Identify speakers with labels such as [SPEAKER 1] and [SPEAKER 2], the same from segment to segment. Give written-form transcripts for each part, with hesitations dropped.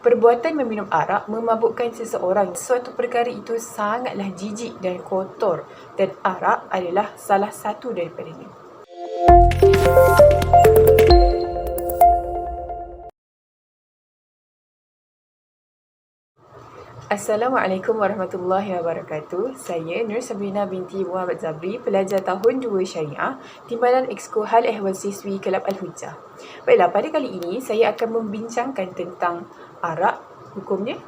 [SPEAKER 1] Perbuatan meminum arak memabukkan seseorang. Suatu perkara itu sangatlah jijik dan kotor, dan arak adalah salah satu daripadanya. Assalamualaikum warahmatullahi wabarakatuh. Saya Nur Sabrina binti Muhammad Zabri, pelajar tahun 2 Syariah, Timbalan Exco Hal Ehwal Siswi Kelab Al-Hujjah. Baiklah, pada kali ini saya akan membincangkan tentang arak, hukumnya.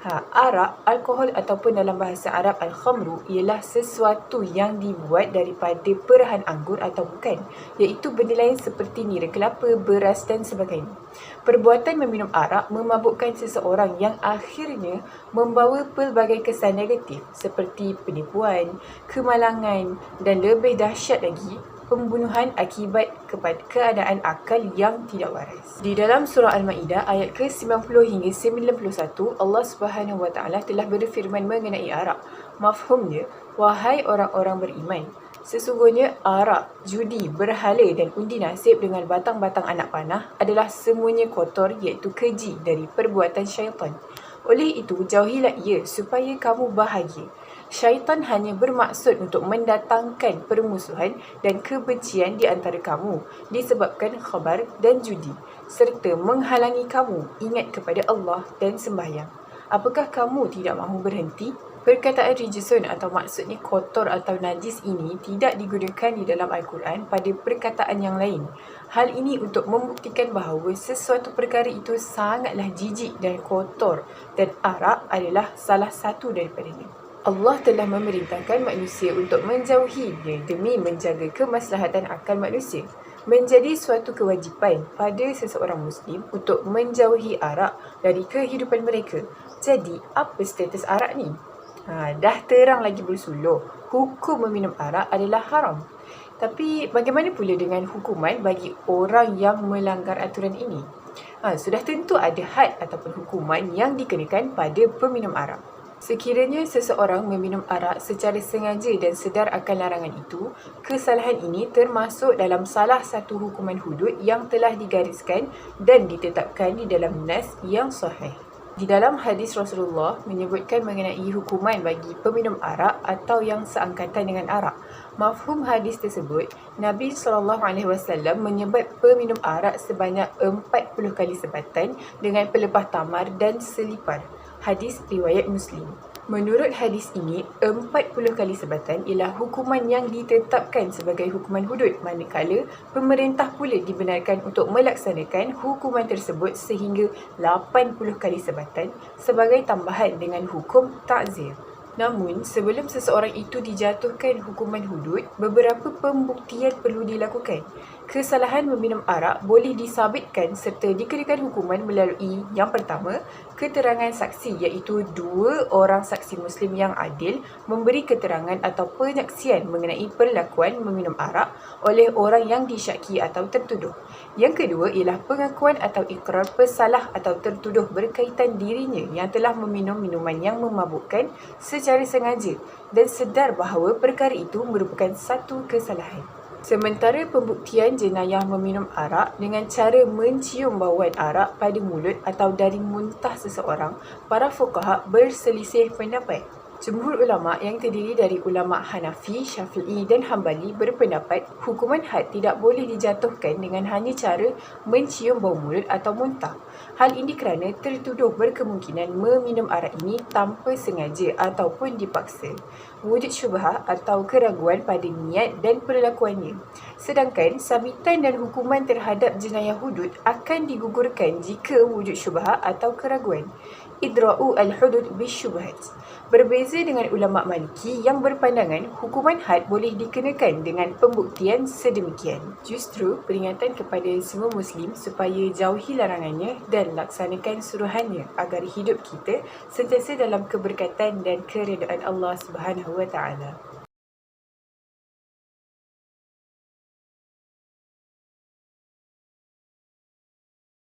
[SPEAKER 1] Arak, alkohol ataupun dalam bahasa Arab al-khamru ialah sesuatu yang dibuat daripada perahan anggur atau bukan, iaitu benda lain seperti nira kelapa, beras dan sebagainya. Perbuatan meminum arak memabukkan seseorang yang akhirnya membawa pelbagai kesan negatif seperti penipuan, kemalangan dan lebih dahsyat lagi, pembunuhan akibat kepada keadaan akal yang tidak waras. Di dalam surah Al-Maidah ayat ke-90 hingga 91, Allah Subhanahu Wa Taala telah berfirman mengenai arak. Mafhumnya, wahai orang-orang beriman, sesungguhnya arak, judi, berhala dan undi nasib dengan batang-batang anak panah adalah semuanya kotor, iaitu keji dari perbuatan syaitan. Oleh itu, jauhilah ia supaya kamu bahagia. Syaitan hanya bermaksud untuk mendatangkan permusuhan dan kebencian di antara kamu disebabkan khabar dan judi, serta menghalangi kamu ingat kepada Allah dan sembahyang. Apakah kamu tidak mahu berhenti? Perkataan rijisun atau maksudnya kotor atau najis ini tidak digunakan di dalam Al-Quran pada perkataan yang lain. Hal ini untuk membuktikan bahawa sesuatu perkara itu sangatlah jijik dan kotor, dan arak adalah salah satu daripadanya. Allah telah memerintahkan manusia untuk menjauhinya demi menjaga kemaslahatan akal manusia. Menjadi suatu kewajipan pada seseorang Muslim untuk menjauhi arak dari kehidupan mereka. Jadi, apa status arak ni? Dah terang lagi bersuluh, hukum meminum arak adalah haram. Tapi bagaimana pula dengan hukuman bagi orang yang melanggar aturan ini? Sudah tentu ada had ataupun hukuman yang dikenakan pada peminum arak. Sekiranya seseorang meminum arak secara sengaja dan sedar akan larangan itu, kesalahan ini termasuk dalam salah satu hukuman hudud yang telah digariskan dan ditetapkan di dalam nas yang sahih. Di dalam hadis Rasulullah menyebutkan mengenai hukuman bagi peminum arak atau yang seangkatan dengan arak. Mafhum hadis tersebut, Nabi SAW menyebut peminum arak sebanyak 40 kali sebatan dengan pelepah tamar dan selipar. Hadis riwayat Muslim. Menurut hadis ini, 40 kali sebatan ialah hukuman yang ditetapkan sebagai hukuman hudud, manakala pemerintah pula dibenarkan untuk melaksanakan hukuman tersebut sehingga 80 kali sebatan sebagai tambahan dengan hukum ta'zir. Namun, sebelum seseorang itu dijatuhkan hukuman hudud, beberapa pembuktian perlu dilakukan. Kesalahan meminum arak boleh disabitkan serta dikenakan hukuman melalui yang pertama, keterangan saksi, iaitu 2 orang saksi Muslim yang adil memberi keterangan atau penyaksian mengenai perlakuan meminum arak oleh orang yang disyaki atau tertuduh. Yang kedua ialah pengakuan atau ikrar pesalah atau tertuduh berkaitan dirinya yang telah meminum minuman yang memabukkan secara sengaja dan sedar bahawa perkara itu merupakan satu kesalahan. Sementara pembuktian jenayah meminum arak dengan cara mencium bauan arak pada mulut atau dari muntah seseorang, para fuqaha berselisih pendapat. Jumhur ulama yang terdiri dari ulama Hanafi, Syafi'i dan Hambali berpendapat hukuman had tidak boleh dijatuhkan dengan hanya cara mencium bau mulut atau muntah. Hal ini kerana tertuduh berkemungkinan meminum arak ini tanpa sengaja ataupun dipaksa. Wujud syubhah atau keraguan pada niat dan perlakuannya. Sedangkan sabitan dan hukuman terhadap jenayah hudud akan digugurkan jika wujud syubhah atau keraguan. Idra'u al-hudud bisyubhat. Berbeza dengan ulama Maliki yang berpandangan hukuman had boleh dikenakan dengan pembuktian sedemikian. Justru peringatan kepada semua Muslim supaya jauhi larangannya dan laksanakan suruhannya agar hidup kita sentiasa dalam keberkatan dan keredaan Allah Subhanahu Wa Taala.